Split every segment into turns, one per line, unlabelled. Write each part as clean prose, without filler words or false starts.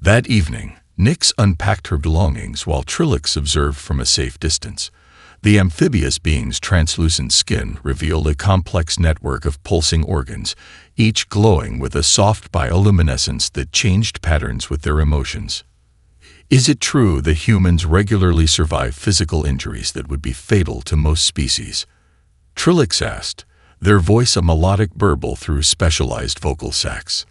That evening, Nyx unpacked her belongings while Trilix observed from a safe distance. The amphibious being's translucent skin revealed a complex network of pulsing organs, each glowing with a soft bioluminescence that changed patterns with their emotions. Is it true that humans regularly survive physical injuries that would be fatal to most species? Trilix asked, their voice a melodic burble through specialized vocal sacs.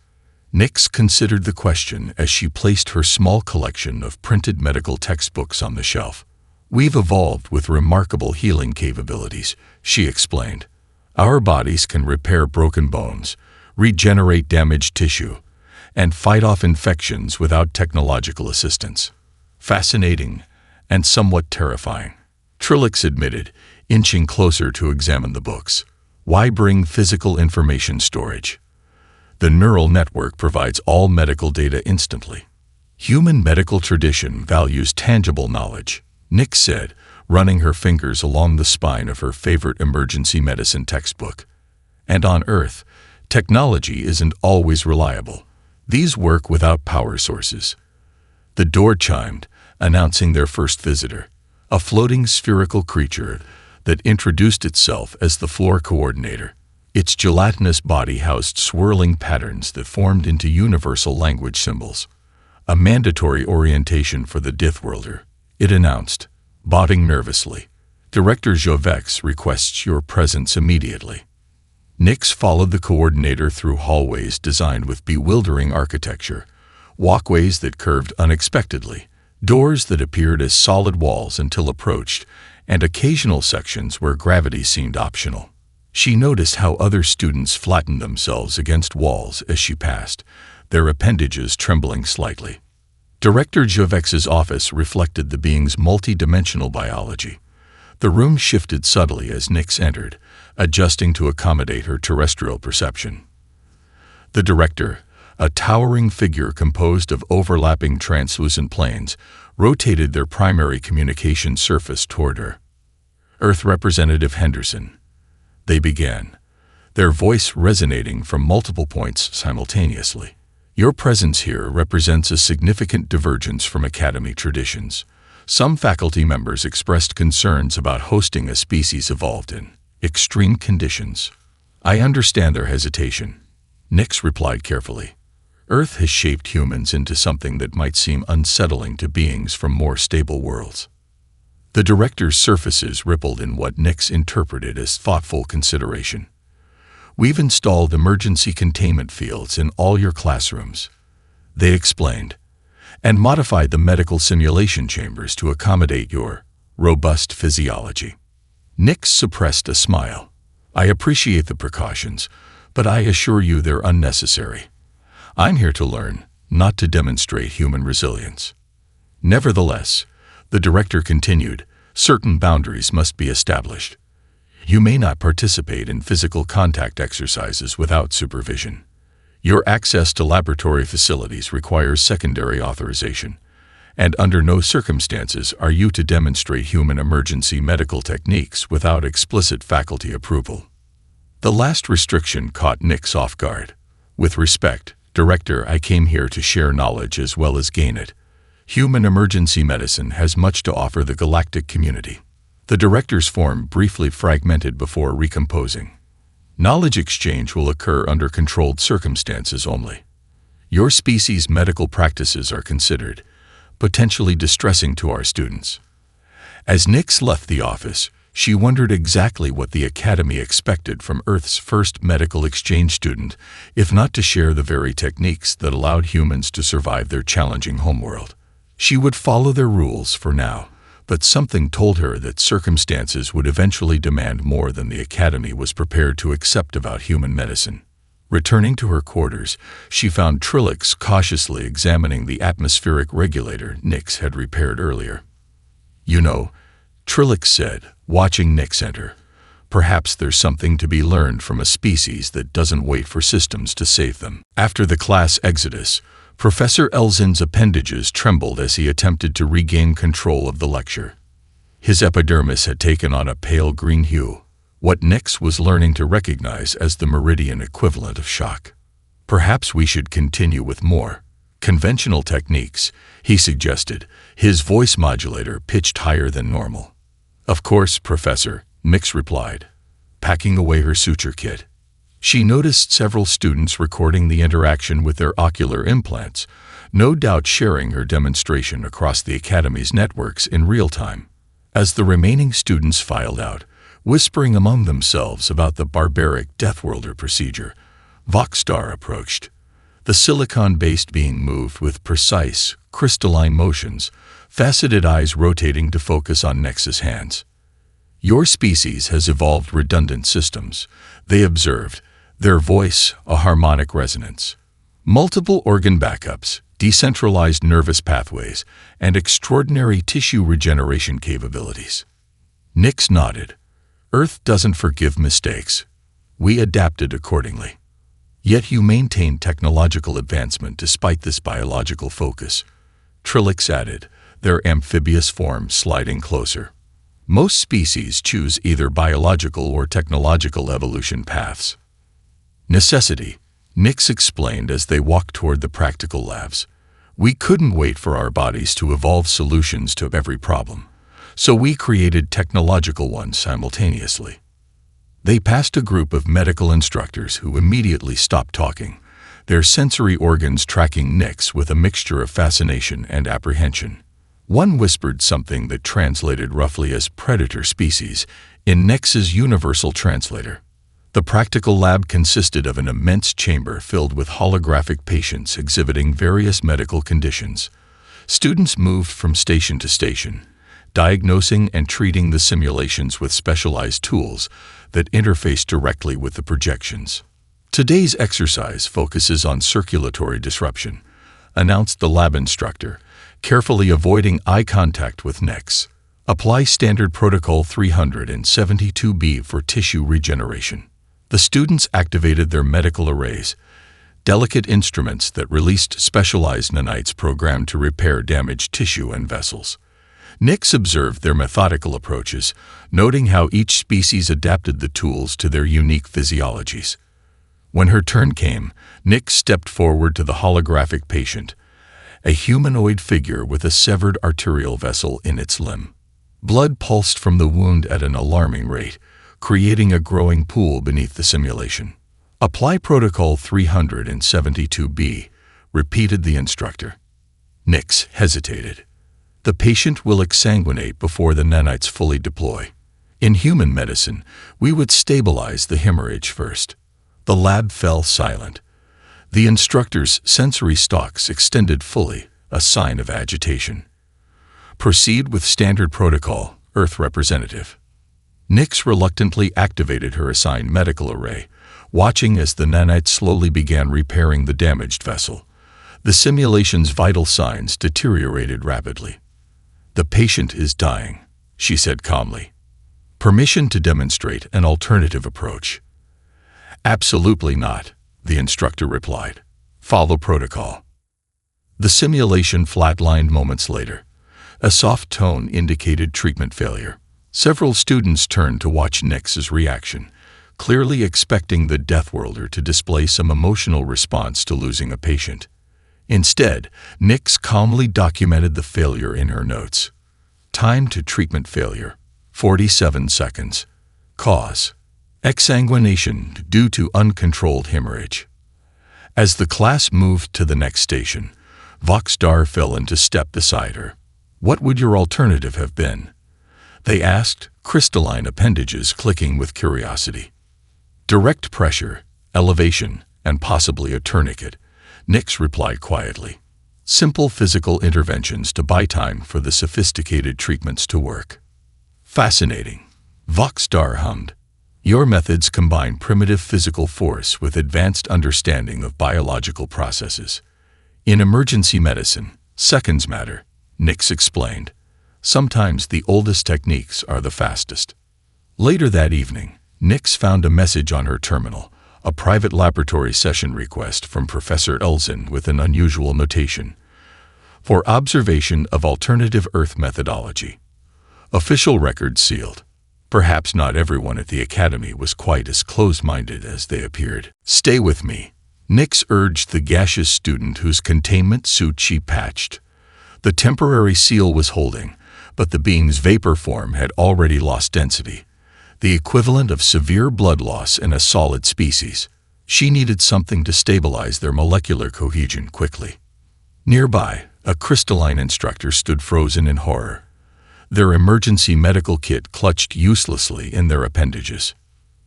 Nyx considered the question as she placed her small collection of printed medical textbooks on the shelf. We've evolved with remarkable healing capabilities, she explained. Our bodies can repair broken bones, regenerate damaged tissue, and fight off infections without technological assistance. Fascinating and somewhat terrifying, Trilix admitted, inching closer to examine the books. Why bring physical information storage? The neural network provides all medical data instantly. Human medical tradition values tangible knowledge, Nyx said, running her fingers along the spine of her favorite emergency medicine textbook. And on Earth, technology isn't always reliable. These work without power sources. The door chimed, announcing their first visitor, a floating spherical creature that introduced itself as the floor coordinator. Its gelatinous body housed swirling patterns that formed into universal language symbols. A mandatory orientation for the Deathworlder, it announced, bobbing nervously. Director Jovex requests your presence immediately. Nyx followed the coordinator through hallways designed with bewildering architecture, walkways that curved unexpectedly, doors that appeared as solid walls until approached, and occasional sections where gravity seemed optional. She noticed how other students flattened themselves against walls as she passed, their appendages trembling slightly. Director Jovex's office reflected the being's multi-dimensional biology. The room shifted subtly as Nyx entered, adjusting to accommodate her terrestrial perception. The director, a towering figure composed of overlapping translucent planes, rotated their primary communication surface toward her. Earth Representative Henderson. They began, their voice resonating from multiple points simultaneously. Your presence here represents a significant divergence from Academy traditions. Some faculty members expressed concerns about hosting a species evolved in extreme conditions. I understand their hesitation, Nyx replied carefully. Earth has shaped humans into something that might seem unsettling to beings from more stable worlds. The director's surfaces rippled in what Nyx interpreted as thoughtful consideration. We've installed emergency containment fields in all your classrooms, they explained, and modified the medical simulation chambers to accommodate your robust physiology. Nyx suppressed a smile. I appreciate the precautions, but I assure you they're unnecessary. I'm here to learn, not to demonstrate human resilience. Nevertheless, the director continued, certain boundaries must be established. You may not participate in physical contact exercises without supervision. Your access to laboratory facilities requires secondary authorization, and under no circumstances are you to demonstrate human emergency medical techniques without explicit faculty approval. The last restriction caught Nyx off guard. With respect, Director, I came here to share knowledge as well as gain it. Human emergency medicine has much to offer the galactic community. The director's form briefly fragmented before recomposing. Knowledge exchange will occur under controlled circumstances only. Your species' medical practices are considered potentially distressing to our students. As Nyx left the office, she wondered exactly what the Academy expected from Earth's first medical exchange student, if not to share the very techniques that allowed humans to survive their challenging homeworld. She would follow their rules for now, but something told her that circumstances would eventually demand more than the Academy was prepared to accept about human medicine. Returning to her quarters, she found Trilix cautiously examining the atmospheric regulator Nyx had repaired earlier. You know, Trilix said, watching Nyx enter, perhaps there's something to be learned from a species that doesn't wait for systems to save them. After the class exodus, Professor Elzin's appendages trembled as he attempted to regain control of the lecture. His epidermis had taken on a pale green hue, what Nyx was learning to recognize as the meridian equivalent of shock. Perhaps we should continue with more Conventional techniques, he suggested, his voice modulator pitched higher than normal. Of course, Professor, Nix replied, packing away her suture kit. She noticed several students recording the interaction with their ocular implants, no doubt sharing her demonstration across the Academy's networks in real time. As the remaining students filed out, whispering among themselves about the barbaric Deathworlder procedure, Voxstar approached. The silicon-based being moved with precise, crystalline motions, faceted eyes rotating to focus on Nex's hands. Your species has evolved redundant systems, they observed, their voice a harmonic resonance. Multiple organ backups, decentralized nervous pathways, and extraordinary tissue regeneration capabilities. Nix nodded. Earth doesn't forgive mistakes. We adapted accordingly. Yet you maintain technological advancement despite this biological focus. Trilix added, their amphibious form sliding closer. Most species choose either biological or technological evolution paths. Necessity, Nix explained as they walked toward the practical labs. We couldn't wait for our bodies to evolve solutions to every problem, so we created technological ones simultaneously. They passed a group of medical instructors who immediately stopped talking, their sensory organs tracking Nix with a mixture of fascination and apprehension. One whispered something that translated roughly as predator species in Nix's universal translator. The practical lab consisted of an immense chamber filled with holographic patients exhibiting various medical conditions. Students moved from station to station, diagnosing and treating the simulations with specialized tools that interface directly with the projections. Today's exercise focuses on circulatory disruption, announced the lab instructor, carefully avoiding eye contact with Nix. Apply Standard Protocol 372B for tissue regeneration. The students activated their medical arrays, delicate instruments that released specialized nanites programmed to repair damaged tissue and vessels. Nix observed their methodical approaches, noting how each species adapted the tools to their unique physiologies. When her turn came, Nix stepped forward to the holographic patient, a humanoid figure with a severed arterial vessel in its limb. Blood pulsed from the wound at an alarming rate, creating a growing pool beneath the simulation. Apply Protocol 372B, repeated the instructor. Nix hesitated. The patient will exsanguinate before the nanites fully deploy. In human medicine, we would stabilize the hemorrhage first. The lab fell silent. The instructor's sensory stalks extended fully, a sign of agitation. Proceed with Standard Protocol, Earth Representative. Nix reluctantly activated her assigned medical array, watching as the nanites slowly began repairing the damaged vessel. The simulation's vital signs deteriorated rapidly. The patient is dying, she said calmly. Permission to demonstrate an alternative approach. Absolutely not, the instructor replied. Follow protocol. The simulation flatlined moments later. A soft tone indicated treatment failure. Several students turned to watch Nix's reaction, clearly expecting the Deathworlder to display some emotional response to losing a patient. Instead, Nix calmly documented the failure in her notes. Time to treatment failure, 47 seconds. Cause: exsanguination due to uncontrolled hemorrhage. As the class moved to the next station, Voxstar fell into step beside her. What would your alternative have been? They asked, crystalline appendages clicking with curiosity. Direct pressure, elevation, and possibly a tourniquet, Nix replied quietly. Simple physical interventions to buy time for the sophisticated treatments to work. Fascinating, Voxstar hummed. Your methods combine primitive physical force with advanced understanding of biological processes. In emergency medicine, seconds matter, Nix explained. Sometimes the oldest techniques are the fastest. Later that evening, Nix found a message on her terminal, a private laboratory session request from Professor Elzen with an unusual notation. For observation of alternative Earth methodology. Official records sealed. Perhaps not everyone at the Academy was quite as close-minded as they appeared. Stay with me, Nix urged the gaseous student whose containment suit she patched. The temporary seal was holding, but the being's vapor form had already lost density, the equivalent of severe blood loss in a solid species. She needed something to stabilize their molecular cohesion quickly. Nearby, a crystalline instructor stood frozen in horror, their emergency medical kit clutched uselessly in their appendages.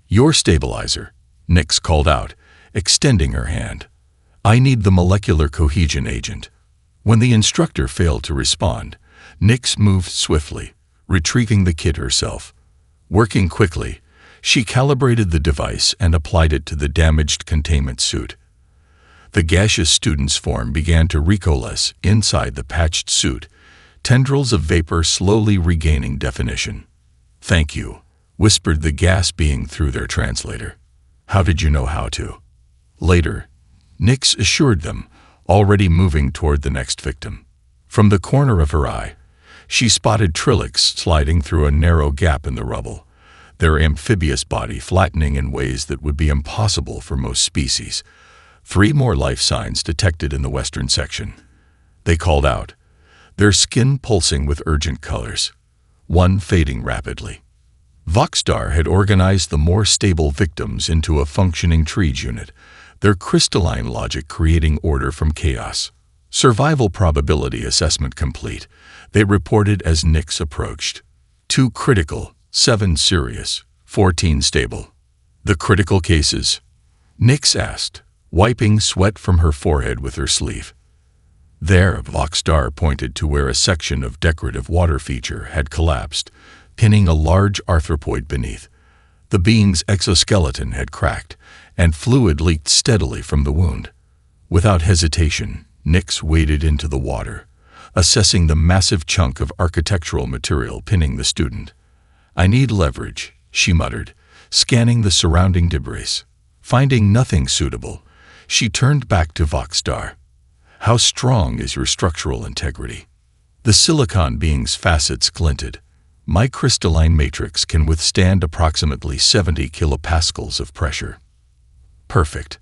"Your stabilizer," Nix called out, extending her hand. "I need the molecular cohesion agent." When the instructor failed to respond, Nix moved swiftly, retrieving the kit herself. Working quickly, she calibrated the device and applied it to the damaged containment suit. The gaseous student's form began to recoalesce inside the patched suit, tendrils of vapor slowly regaining definition. "Thank you," whispered the gas being through their translator. "How did you know how to?" Later, Nix assured them, already moving toward the next victim. From the corner of her eye, she spotted Trilix sliding through a narrow gap in the rubble, their amphibious body flattening in ways that would be impossible for most species. 3 more life signs detected in the western section. They called out, their skin pulsing with urgent colors, one fading rapidly. Voxstar had organized the more stable victims into a functioning Trees unit, their crystalline logic creating order from chaos. Survival probability assessment complete, they reported as Nix approached. 2 critical, 7 serious, 14 stable. The critical cases? Nix asked, wiping sweat from her forehead with her sleeve. There, Voxstar pointed to where a section of decorative water feature had collapsed, pinning a large arthropoid beneath. The being's exoskeleton had cracked, and fluid leaked steadily from the wound. Without hesitation, Nix waded into the water, assessing the massive chunk of architectural material pinning the student. "I need leverage," she muttered, scanning the surrounding debris. Finding nothing suitable, she turned back to Voxstar. "How strong is your structural integrity?" The silicon being's facets glinted. "My crystalline matrix can withstand approximately 70 kilopascals of pressure." "Perfect.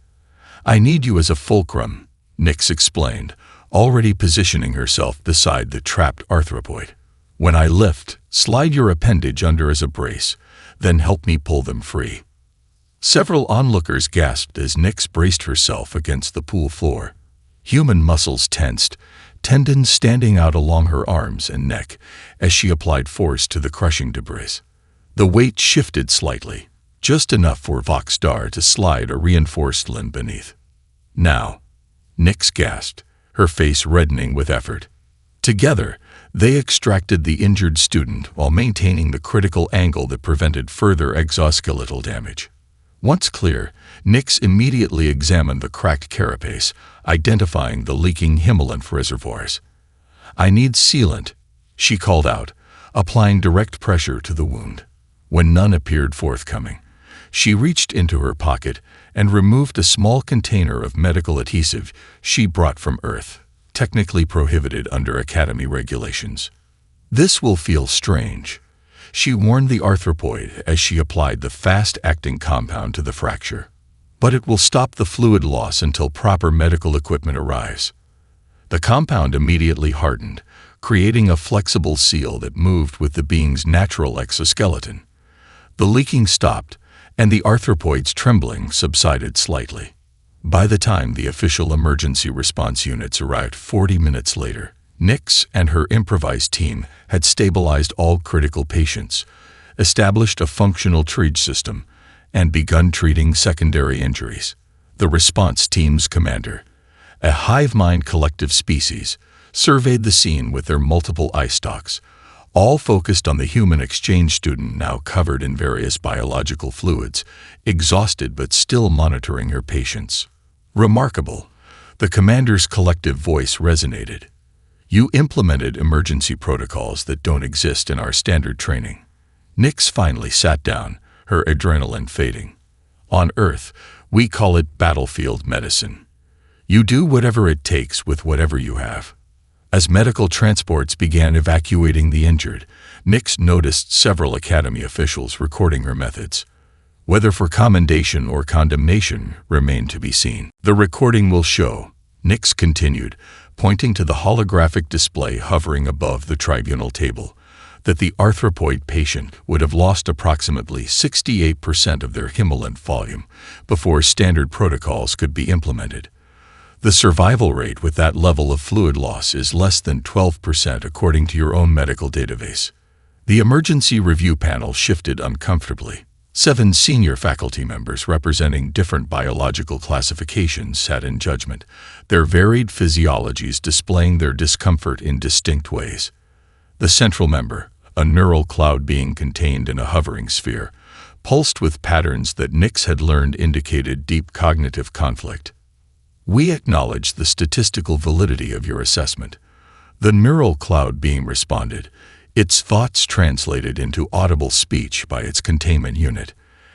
I need you as a fulcrum," Nix explained, already positioning herself beside the trapped arthropoid. "When I lift, slide your appendage under as a brace, then help me pull them free." Several onlookers gasped as Nix braced herself against the pool floor. Human muscles tensed, tendons standing out along her arms and neck as she applied force to the crushing debris. The weight shifted slightly, just enough for Voxstar to slide a reinforced limb beneath. "Now," Nix gasped, her face reddening with effort. Together, they extracted the injured student while maintaining the critical angle that prevented further exoskeletal damage. Once clear, Nix immediately examined the cracked carapace, identifying the leaking Himalayan reservoirs. "I need sealant," she called out, applying direct pressure to the wound. When none appeared forthcoming, she reached into her pocket and removed a small container of medical adhesive she brought from Earth, technically prohibited under Academy regulations. "This will feel strange," she warned the arthropoid as she applied the fast-acting compound to the fracture. "But it will stop the fluid loss until proper medical equipment arrives." The compound immediately hardened, creating a flexible seal that moved with the being's natural exoskeleton. The leaking stopped, and the arthropoid's trembling subsided slightly. By the time the official emergency response units arrived 40 minutes later, Nix and her improvised team had stabilized all critical patients, established a functional triage system, and begun treating secondary injuries. The response team's commander, a hive-mind collective species, surveyed the scene with their multiple eye stalks, all focused on the human exchange student now covered in various biological fluids, exhausted but still monitoring her patients. "Remarkable," the commander's collective voice resonated. "You implemented emergency protocols that don't exist in our standard training." Nix finally sat down, her adrenaline fading. "On Earth, we call it battlefield medicine. You do whatever it takes with whatever you have." As medical transports began evacuating the injured, Nix noticed several Academy officials recording her methods. Whether for commendation or condemnation remained to be seen. "The recording will show," Nix continued, pointing to the holographic display hovering above the tribunal table, "that the arthropoid patient would have lost approximately 68% of their hemolymph volume before standard protocols could be implemented. The survival rate with that level of fluid loss is less than 12% according to your own medical database." The emergency review panel shifted uncomfortably. 7 senior faculty members representing different biological classifications sat in judgment, their varied physiologies displaying their discomfort in distinct ways. The central member, a neural cloud being contained in a hovering sphere, pulsed with patterns that Nix had learned indicated deep cognitive conflict. "We acknowledge the statistical validity of your assessment." The neural cloud being responded, its thoughts translated into audible speech by its containment unit.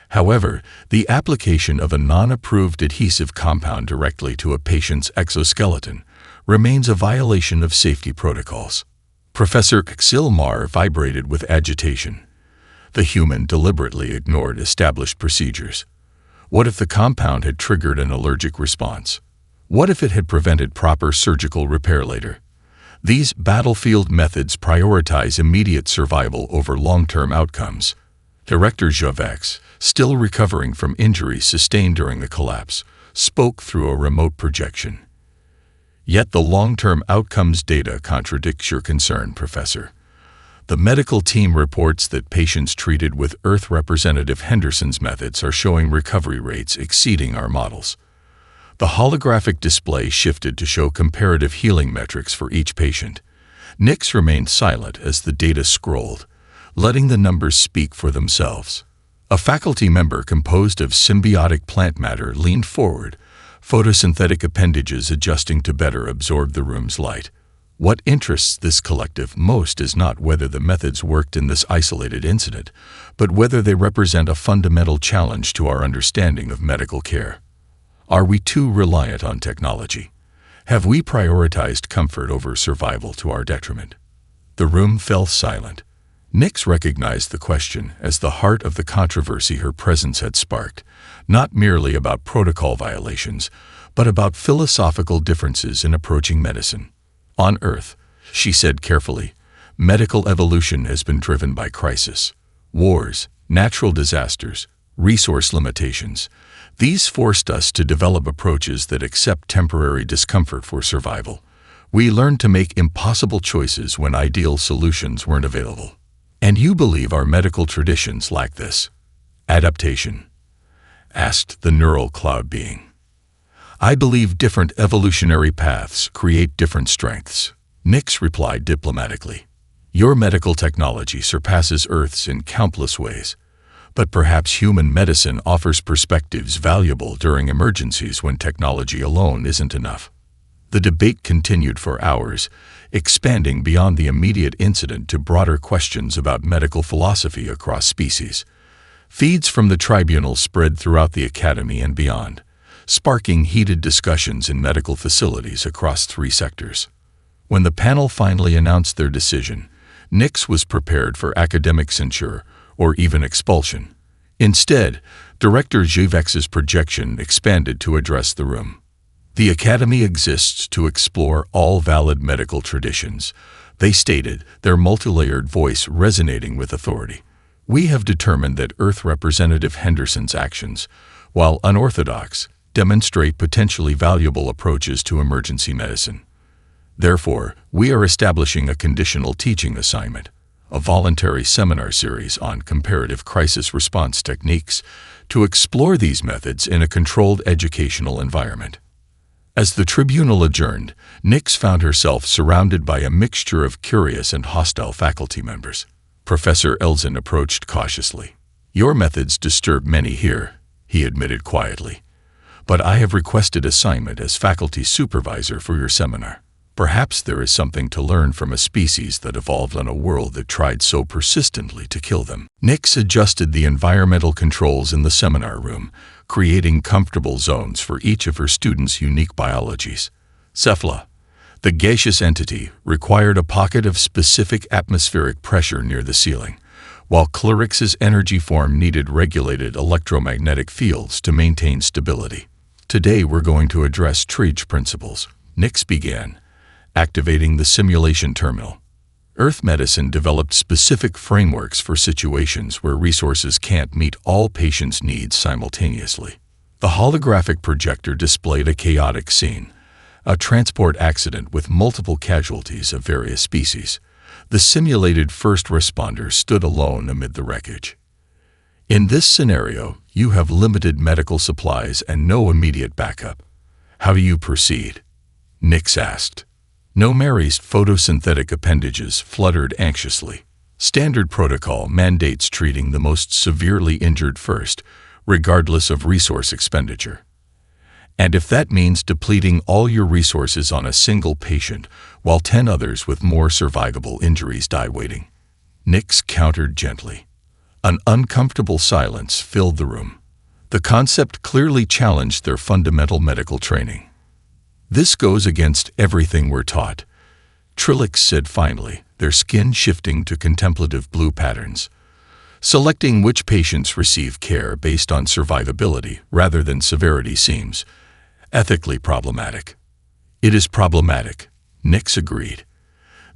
However, the application of a non-approved adhesive compound directly to a patient's exoskeleton remains a violation of safety protocols. Professor Xilmar vibrated with agitation. The human deliberately ignored established procedures. What if the compound had triggered an allergic response? What if it had prevented proper surgical repair later? These battlefield methods prioritize immediate survival over long-term outcomes. Director Jovex, still recovering from injuries sustained during the collapse, spoke through a remote projection. "Yet the long-term outcomes data contradicts your concern, Professor. The medical team reports that patients treated with Earth Representative Henderson's methods are showing recovery rates exceeding our models." The holographic display shifted to show comparative healing metrics for each patient. Nix remained silent as the data scrolled, letting the numbers speak for themselves. A faculty member composed of symbiotic plant matter leaned forward, photosynthetic appendages adjusting to better absorb the room's light. What interests this collective most is not whether the methods worked in this isolated incident, but whether they represent a fundamental challenge to our understanding of medical care. Are we too reliant on technology? Have we prioritized comfort over survival to our detriment? The room fell silent. Nix recognized the question as the heart of the controversy her presence had sparked, not merely about protocol violations, but about philosophical differences in approaching medicine. "On Earth," she said carefully, "medical evolution has been driven by crisis, wars, natural disasters, resource limitations. These forced us to develop approaches that accept temporary discomfort for survival. We learned to make impossible choices when ideal solutions weren't available. And you believe our medical traditions lack this adaptation?" asked the neural cloud being. "I believe different evolutionary paths create different strengths," Nix replied diplomatically. "Your medical technology surpasses Earth's in countless ways. But perhaps human medicine offers perspectives valuable during emergencies when technology alone isn't enough." The debate continued for hours, expanding beyond the immediate incident to broader questions about medical philosophy across species. Feeds from the tribunal spread throughout the academy and beyond, sparking heated discussions in medical facilities across 3 sectors. When the panel finally announced their decision, Nix was prepared for academic censure or even expulsion. Instead, Director Juvex's projection expanded to address the room. "The Academy exists to explore all valid medical traditions," they stated, their multilayered voice resonating with authority. "We have determined that Earth Representative Henderson's actions, while unorthodox, demonstrate potentially valuable approaches to emergency medicine. Therefore, we are establishing a conditional teaching assignment, a voluntary seminar series on comparative crisis response techniques, to explore these methods in a controlled educational environment." As the tribunal adjourned, Nix found herself surrounded by a mixture of curious and hostile faculty members. Professor Elzen approached cautiously. "Your methods disturb many here," he admitted quietly. "But I have requested assignment as faculty supervisor for your seminar. Perhaps there is something to learn from a species that evolved on a world that tried so persistently to kill them." Nix adjusted the environmental controls in the seminar room, creating comfortable zones for each of her students' unique biologies. Cephala, the gaseous entity, required a pocket of specific atmospheric pressure near the ceiling, while Clyrix's energy form needed regulated electromagnetic fields to maintain stability. Today we're going to address Trige principles. Nyx began, activating the simulation terminal. Earth medicine developed specific frameworks for situations where resources can't meet all patients' needs simultaneously. The holographic projector displayed a chaotic scene, a transport accident with multiple casualties of various species. The simulated first responder stood alone amid the wreckage. In this scenario, you have limited medical supplies and no immediate backup. How do you proceed? Nyx asked. Mary's photosynthetic appendages fluttered anxiously. Standard protocol mandates treating the most severely injured first, regardless of resource expenditure. And if that means depleting all your resources on a single patient, while 10 others with more survivable injuries die waiting. Nyx countered gently. An uncomfortable silence filled the room. The concept clearly challenged their fundamental medical training. This goes against everything we're taught, Trillix said finally, their skin shifting to contemplative blue patterns. Selecting which patients receive care based on survivability rather than severity seems ethically problematic. It is problematic, Nyx agreed.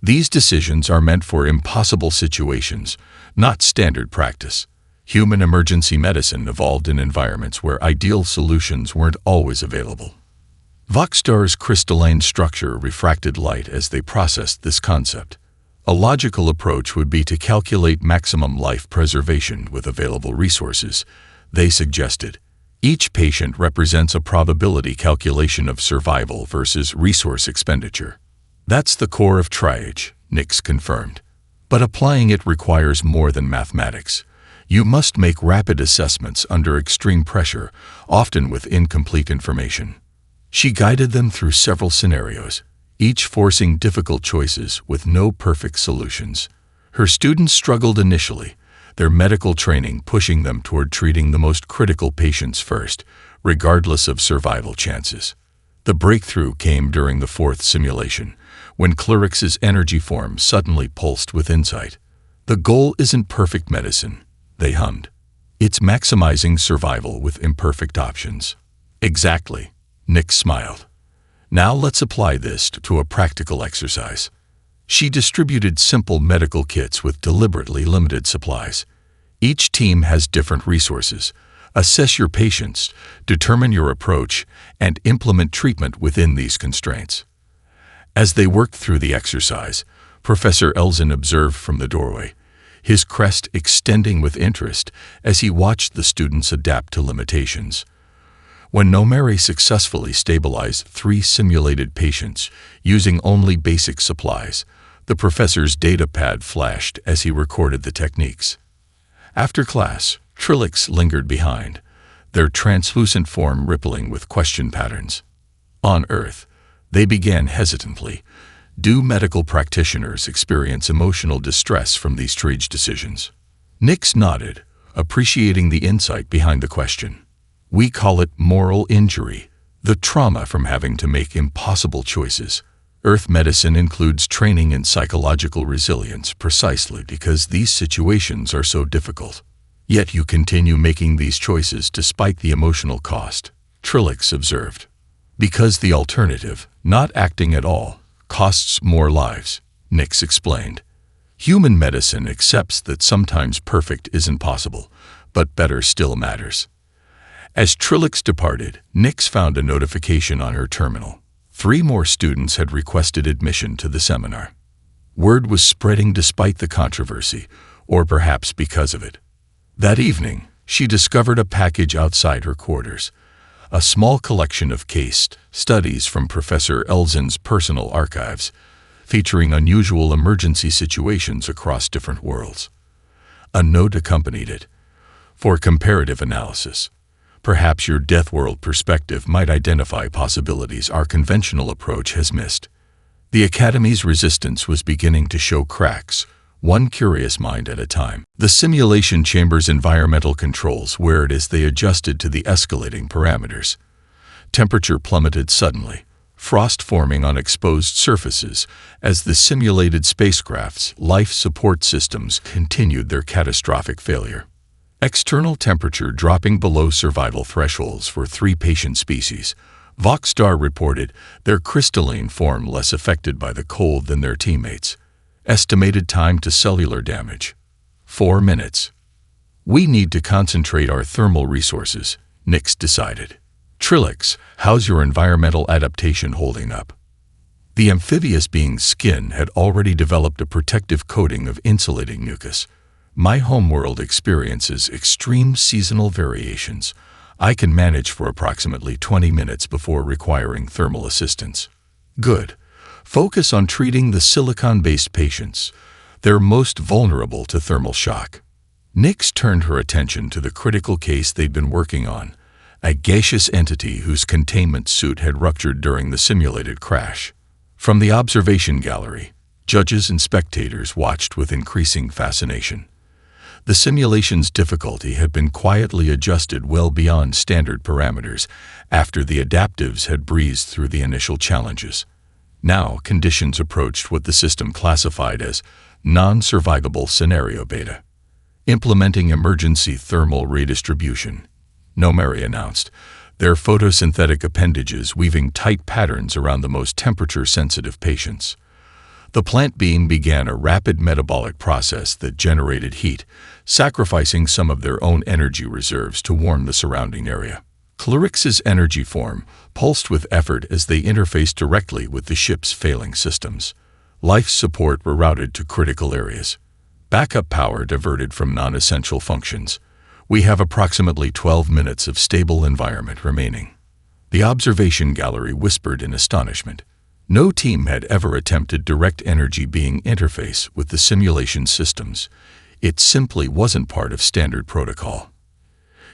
These decisions are meant for impossible situations, not standard practice. Human emergency medicine evolved in environments where ideal solutions weren't always available. Voxstar's crystalline structure refracted light as they processed this concept. A logical approach would be to calculate maximum life preservation with available resources, they suggested. Each patient represents a probability calculation of survival versus resource expenditure. That's the core of Trige, Nyx confirmed. But applying it requires more than mathematics. You must make rapid assessments under extreme pressure, often with incomplete information. She guided them through several scenarios, each forcing difficult choices with no perfect solutions. Her students struggled initially, their medical training pushing them toward treating the most critical patients first, regardless of survival chances. The breakthrough came during the fourth simulation, when Clyrix's energy form suddenly pulsed with insight. The goal isn't perfect medicine, they hummed. It's maximizing survival with imperfect options. Exactly. Nyx smiled. Now let's apply this to a practical exercise. She distributed simple medical kits with deliberately limited supplies. Each team has different resources. Assess your patients, determine your approach, and implement treatment within these constraints. As they worked through the exercise, Professor Elzen observed from the doorway, his crest extending with interest as he watched the students adapt to limitations. When Mary successfully stabilized 3 simulated patients using only basic supplies, the professor's data pad flashed as he recorded the techniques. After class, Trillix lingered behind, their translucent form rippling with question patterns. On Earth, they began hesitantly. Do medical practitioners experience emotional distress from these Trige decisions? Nyx nodded, appreciating the insight behind the question. We call it moral injury, the trauma from having to make impossible choices. Earth medicine includes training in psychological resilience precisely because these situations are so difficult. Yet you continue making these choices despite the emotional cost, Trillix observed. Because the alternative, not acting at all, costs more lives, Nyx explained. Human medicine accepts that sometimes perfect isn't possible, but better still matters. As Trillix departed, Nyx found a notification on her terminal. 3 more students had requested admission to the seminar. Word was spreading despite the controversy, or perhaps because of it. That evening, she discovered a package outside her quarters, a small collection of case studies from Professor Elzen's personal archives, featuring unusual emergency situations across different worlds. A note accompanied it. For comparative analysis. Perhaps your Deathworld perspective might identify possibilities our conventional approach has missed. The Academy's resistance was beginning to show cracks, one curious mind at a time. The simulation chamber's environmental controls whirred as they adjusted to the escalating parameters. Temperature plummeted suddenly, frost forming on exposed surfaces as the simulated spacecraft's life support systems continued their catastrophic failure. External temperature dropping below survival thresholds for 3 patient species. Voxstar reported their crystalline form less affected by the cold than their teammates. Estimated time to cellular damage: 4 minutes. We need to concentrate our thermal resources, Nix decided. Trilix, how's your environmental adaptation holding up? The amphibious being's skin had already developed a protective coating of insulating mucus. My homeworld experiences extreme seasonal variations. I can manage for approximately 20 minutes before requiring thermal assistance. Good. Focus on treating the silicon-based patients. They're most vulnerable to thermal shock. Nix turned her attention to the critical case they'd been working on, a gaseous entity whose containment suit had ruptured during the simulated crash. From the observation gallery, judges and spectators watched with increasing fascination. The simulation's difficulty had been quietly adjusted well beyond standard parameters after the adaptives had breezed through the initial challenges. Now, conditions approached what the system classified as non-survivable scenario beta. Implementing emergency thermal redistribution, Nomeri announced, their photosynthetic appendages weaving tight patterns around the most temperature-sensitive patients. The plant beam began a rapid metabolic process that generated heat, sacrificing some of their own energy reserves to warm the surrounding area. Clarix's energy form pulsed with effort as they interfaced directly with the ship's failing systems. Life support were routed to critical areas. Backup power diverted from non-essential functions. We have approximately 12 minutes of stable environment remaining. The observation gallery whispered in astonishment. No team had ever attempted direct energy being interface with the simulation systems. It simply wasn't part of standard protocol.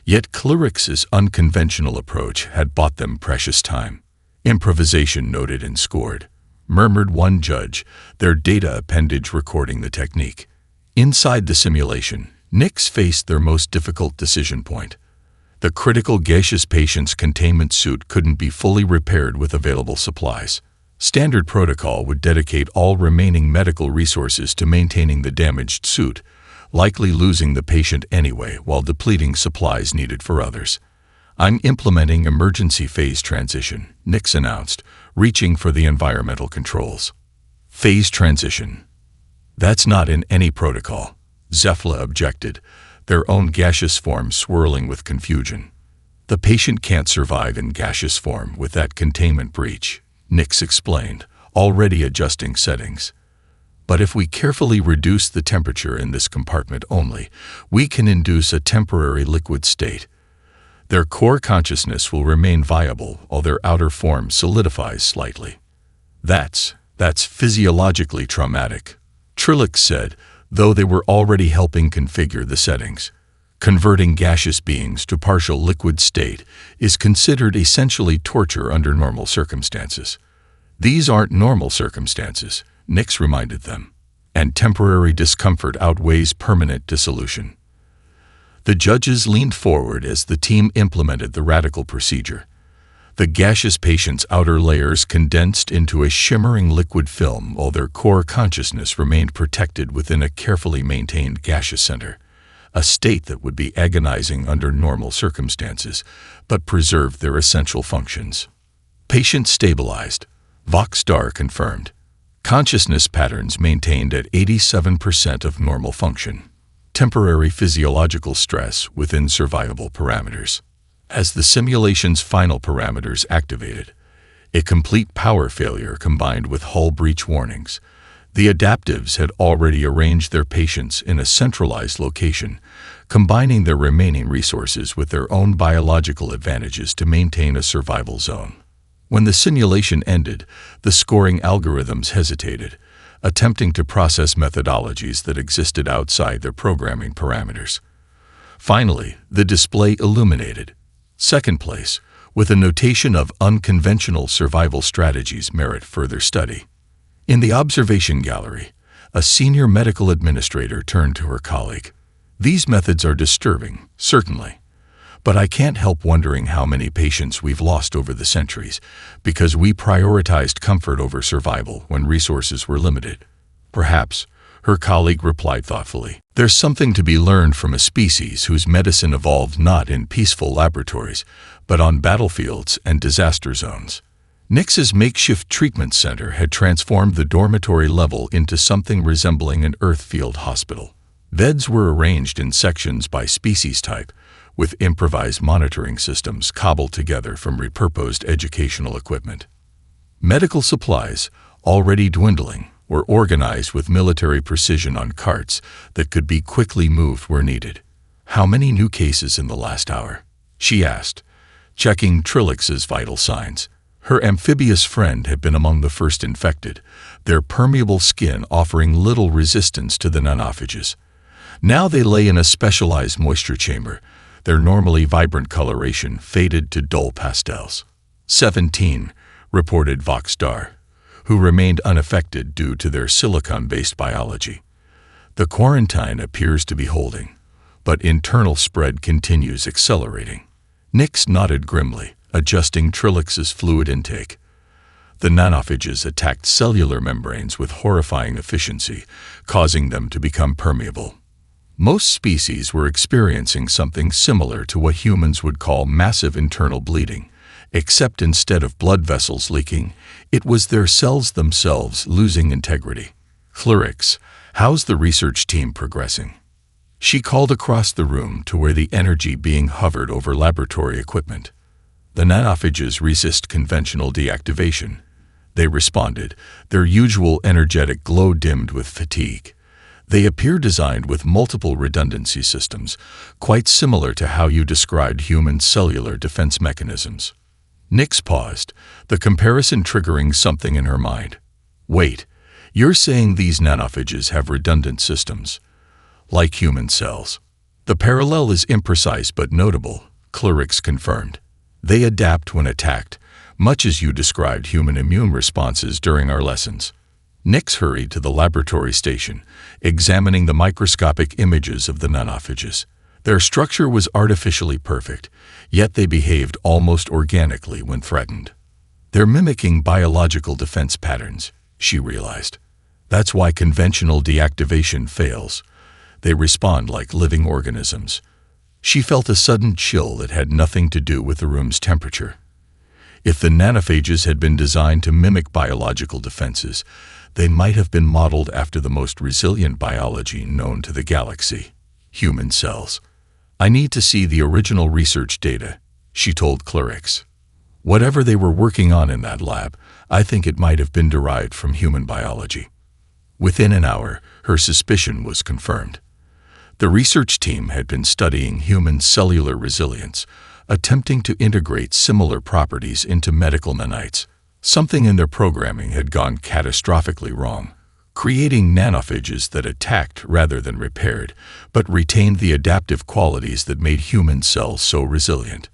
Yet Clarix's unconventional approach had bought them precious time. Improvisation noted and scored, murmured one judge, their data appendage recording the technique. Inside the simulation, Nix faced their most difficult decision point. The critical gaseous patient's containment suit couldn't be fully repaired with available supplies. Standard protocol would dedicate all remaining medical resources to maintaining the damaged suit, likely losing the patient anyway while depleting supplies needed for others. I'm implementing emergency phase transition, Nix announced, reaching for the environmental controls. Phase transition. That's not in any protocol, Zefla objected, their own gaseous form swirling with confusion. The patient can't survive in gaseous form with that containment breach, Nix explained, already adjusting settings. But if we carefully reduce the temperature in this compartment only, we can induce a temporary liquid state. Their core consciousness will remain viable while their outer form solidifies slightly. That's physiologically traumatic, Trilix said, though they were already helping configure the settings. Converting gaseous beings to partial liquid state is considered essentially torture under normal circumstances. These aren't normal circumstances, Nix reminded them, and temporary discomfort outweighs permanent dissolution. The judges leaned forward as the team implemented the radical procedure. The gaseous patient's outer layers condensed into a shimmering liquid film while their core consciousness remained protected within a carefully maintained gaseous center, a state that would be agonizing under normal circumstances, but preserved their essential functions. Patient stabilized, Voxstar confirmed. Consciousness patterns maintained at 87% of normal function. Temporary physiological stress within survivable parameters. As the simulation's final parameters activated, a complete power failure combined with hull breach warnings, the adaptives had already arranged their patients in a centralized location, combining their remaining resources with their own biological advantages to maintain a survival zone. When the simulation ended, the scoring algorithms hesitated, attempting to process methodologies that existed outside their programming parameters. Finally, the display illuminated. Second place, with a notation of unconventional survival strategies merit further study. In the observation gallery, a senior medical administrator turned to her colleague. These methods are disturbing, certainly, But I can't help wondering how many patients we've lost over the centuries, because we prioritized comfort over survival when resources were limited. Perhaps, her colleague replied thoughtfully, there's something to be learned from a species whose medicine evolved not in peaceful laboratories, but on battlefields and disaster zones. Nix's makeshift treatment center had transformed the dormitory level into something resembling an Earth-field hospital. Beds were arranged in sections by species type, with improvised monitoring systems cobbled together from repurposed educational equipment. Medical supplies, already dwindling, were organized with military precision on carts that could be quickly moved where needed. "How many new cases in the last hour?" she asked, checking Trillix's vital signs. Her amphibious friend had been among the first infected, their permeable skin offering little resistance to the nanophages. Now they lay in a specialized moisture chamber, their normally vibrant coloration faded to dull pastels. 17, reported Voxdar, who remained unaffected due to their silicon-based biology. The quarantine appears to be holding, but internal spread continues accelerating. Nix nodded grimly, adjusting Trillix's fluid intake. The nanophages attacked cellular membranes with horrifying efficiency, causing them to become permeable. Most species were experiencing something similar to what humans would call massive internal bleeding, except instead of blood vessels leaking, it was their cells themselves losing integrity. "Clyrix, how's the research team progressing?" She called across the room to where the energy being hovered over laboratory equipment. "The nanophages resist conventional deactivation," they responded, their usual energetic glow dimmed with fatigue. "They appear designed with multiple redundancy systems, quite similar to how you described human cellular defense mechanisms." Nix paused, the comparison triggering something in her mind. "Wait, you're saying these nanophages have redundant systems, like human cells?" "The parallel is imprecise but notable," Clyrix confirmed. "They adapt when attacked, much as you described human immune responses during our lessons." Nix hurried to the laboratory station, examining the microscopic images of the nanophages. Their structure was artificially perfect, yet they behaved almost organically when threatened. "They're mimicking biological defense patterns," she realized. "That's why conventional deactivation fails. They respond like living organisms." She felt a sudden chill that had nothing to do with the room's temperature. If the nanophages had been designed to mimic biological defenses, they might have been modeled after the most resilient biology known to the galaxy, human cells. "I need to see the original research data," she told Clyrix. "Whatever they were working on in that lab, I think it might have been derived from human biology." Within an hour, her suspicion was confirmed. The research team had been studying human cellular resilience, attempting to integrate similar properties into medical nanites. Something in their programming had gone catastrophically wrong, creating nanophages that attacked rather than repaired, but retained the adaptive qualities that made human cells so resilient.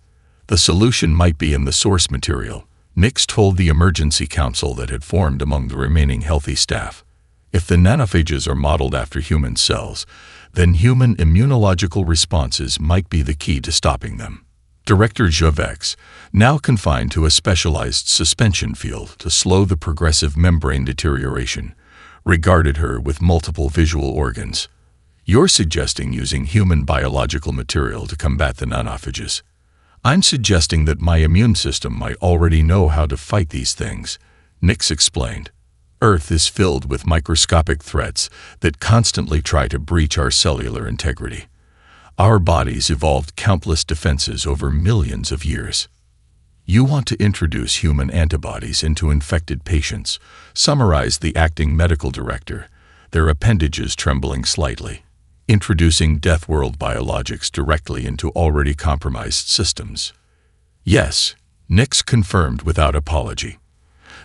The solution might be in the source material, Nix told the emergency council that had formed among the remaining healthy staff. If the nanophages are modeled after human cells, then human immunological responses might be the key to stopping them. Director Jovex, now confined to a specialized suspension field to slow the progressive membrane deterioration, regarded her with multiple visual organs. "You're suggesting using human biological material to combat the nanophages. I'm suggesting that my immune system might already know how to fight these things," Nix explained. "Earth is filled with microscopic threats that constantly try to breach our cellular integrity. Our bodies evolved countless defenses over millions of years. You want to introduce human antibodies into infected patients," summarized the acting medical director, their appendages trembling slightly. "Introducing Deathworld biologics directly into already compromised systems." "Yes," Nix confirmed without apology.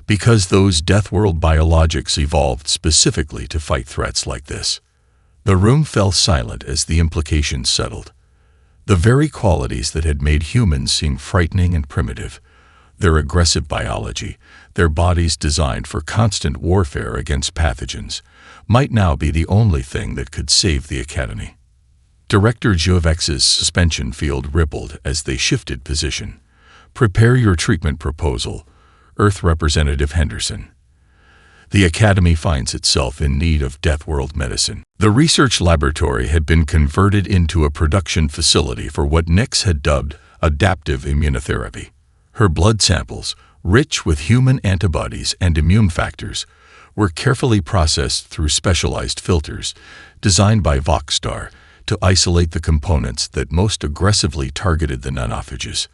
"Because those Deathworld biologics evolved specifically to fight threats like this." The room fell silent as the implications settled. The very qualities that had made humans seem frightening and primitive, their aggressive biology, their bodies designed for constant warfare against pathogens, might now be the only thing that could save the Academy. Director Jovex's suspension field rippled as they shifted position. "Prepare your treatment proposal, Earth Representative Henderson. The Academy finds itself in need of Deathworld medicine." The research laboratory had been converted into a production facility for what Nyx had dubbed adaptive immunotherapy. Her blood samples, rich with human antibodies and immune factors, were carefully processed through specialized filters designed by Voxstar to isolate the components that most aggressively targeted the nanophages.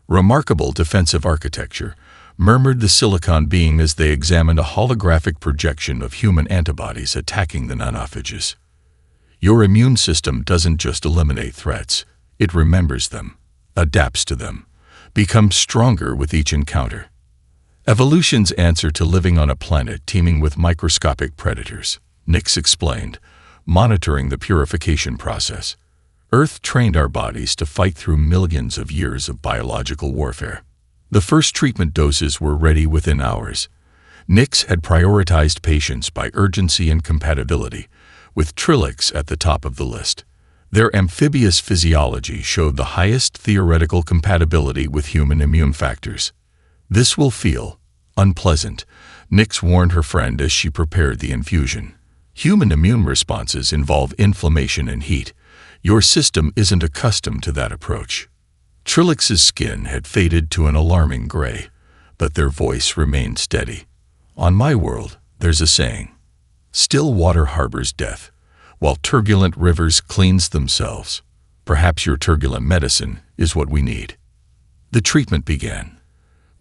"Remarkable defensive architecture," murmured the Silicon being as they examined a holographic projection of human antibodies attacking the nanophages. "Your immune system doesn't just eliminate threats, it remembers them, adapts to them, becomes stronger with each encounter. Evolution's answer to living on a planet teeming with microscopic predators," Nyx explained, monitoring the purification process. "Earth trained our bodies to fight through millions of years of biological warfare." The first treatment doses were ready within hours. Nyx had prioritized patients by urgency and compatibility, with Trilix at the top of the list. Their amphibious physiology showed the highest theoretical compatibility with human immune factors. "This will feel unpleasant," Nyx warned her friend as she prepared the infusion. "Human immune responses involve inflammation and heat. Your system isn't accustomed to that approach." Trilix's skin had faded to an alarming gray, but their voice remained steady. "On my world, there's a saying. Still water harbors death, while turbulent rivers cleanse themselves. Perhaps your turbulent medicine is what we need." The treatment began.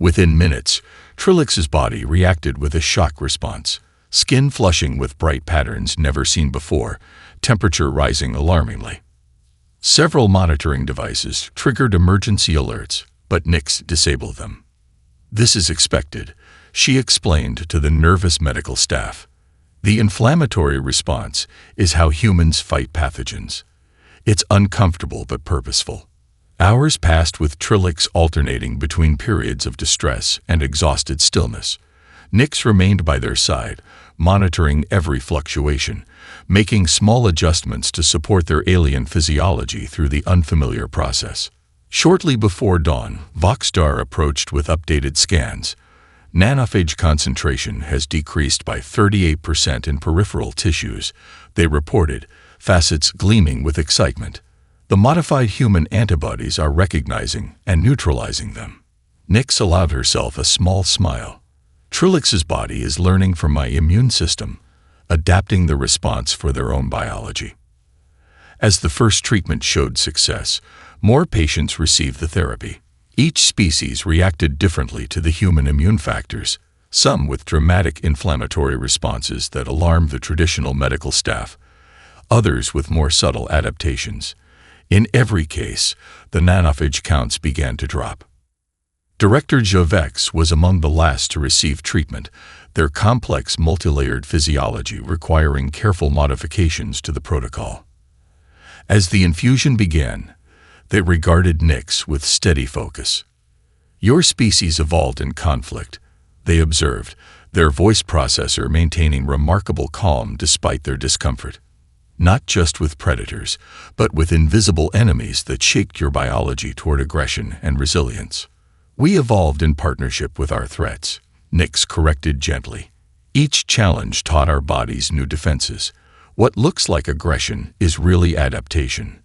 Within minutes, Trilix's body reacted with a shock response, skin flushing with bright patterns never seen before, temperature rising alarmingly. Several monitoring devices triggered emergency alerts, but Nyx disabled them. "This is expected," she explained to the nervous medical staff. "The inflammatory response is how humans fight pathogens. It's uncomfortable but purposeful." Hours passed with Trilix alternating between periods of distress and exhausted stillness. Nyx remained by their side, monitoring every fluctuation, making small adjustments to support their alien physiology through the unfamiliar process. Shortly before dawn, Voxstar approached with updated scans. "Nanophage concentration has decreased by 38% in peripheral tissues," they reported, facets gleaming with excitement. "The modified human antibodies are recognizing and neutralizing them." Nyx allowed herself a small smile. "Trilix's body is learning from my immune system, adapting the response for their own biology." As the first treatment showed success, more patients received the therapy. Each species reacted differently to the human immune factors, some with dramatic inflammatory responses that alarmed the traditional medical staff, others with more subtle adaptations. In every case, the nanophage counts began to drop. Director Jovex was among the last to receive treatment, their complex multilayered physiology requiring careful modifications to the protocol. As the infusion began, they regarded Nyx with steady focus. "Your species evolved in conflict," they observed, their voice processor maintaining remarkable calm despite their discomfort. "Not just with predators, but with invisible enemies that shaped your biology toward aggression and resilience." "We evolved in partnership with our threats," Nyx corrected gently. "Each challenge taught our bodies new defenses. What looks like aggression is really adaptation."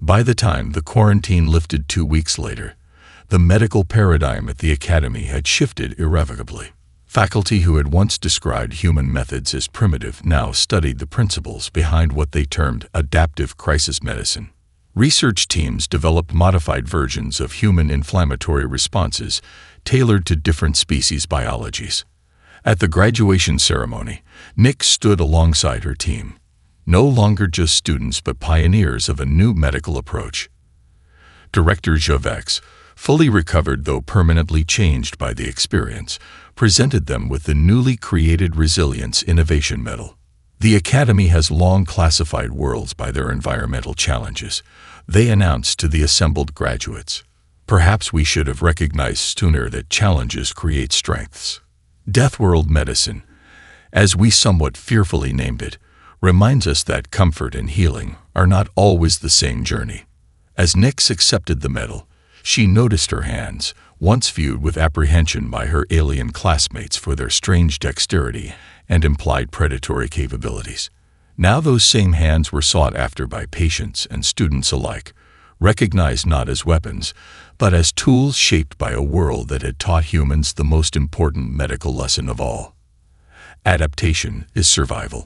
By the time the quarantine lifted 2 weeks later, the medical paradigm at the Academy had shifted irrevocably. Faculty who had once described human methods as primitive now studied the principles behind what they termed adaptive crisis medicine. Research teams developed modified versions of human inflammatory responses tailored to different species biologies. At the graduation ceremony, Nyx stood alongside her team, no longer just students but pioneers of a new medical approach. Director Jovex, fully recovered though permanently changed by the experience, presented them with the newly created Resilience Innovation Medal. "The Academy has long classified worlds by their environmental challenges," they announced to the assembled graduates. "Perhaps we should have recognized sooner that challenges create strengths." Deathworld medicine, as we somewhat fearfully named it, reminds us that comfort and healing are not always the same journey. As Nyx accepted the medal, she noticed her hands, once viewed with apprehension by her alien classmates for their strange dexterity and implied predatory capabilities. Now those same hands were sought after by patients and students alike, recognized not as weapons, but as tools shaped by a world that had taught humans the most important medical lesson of all. Adaptation is survival.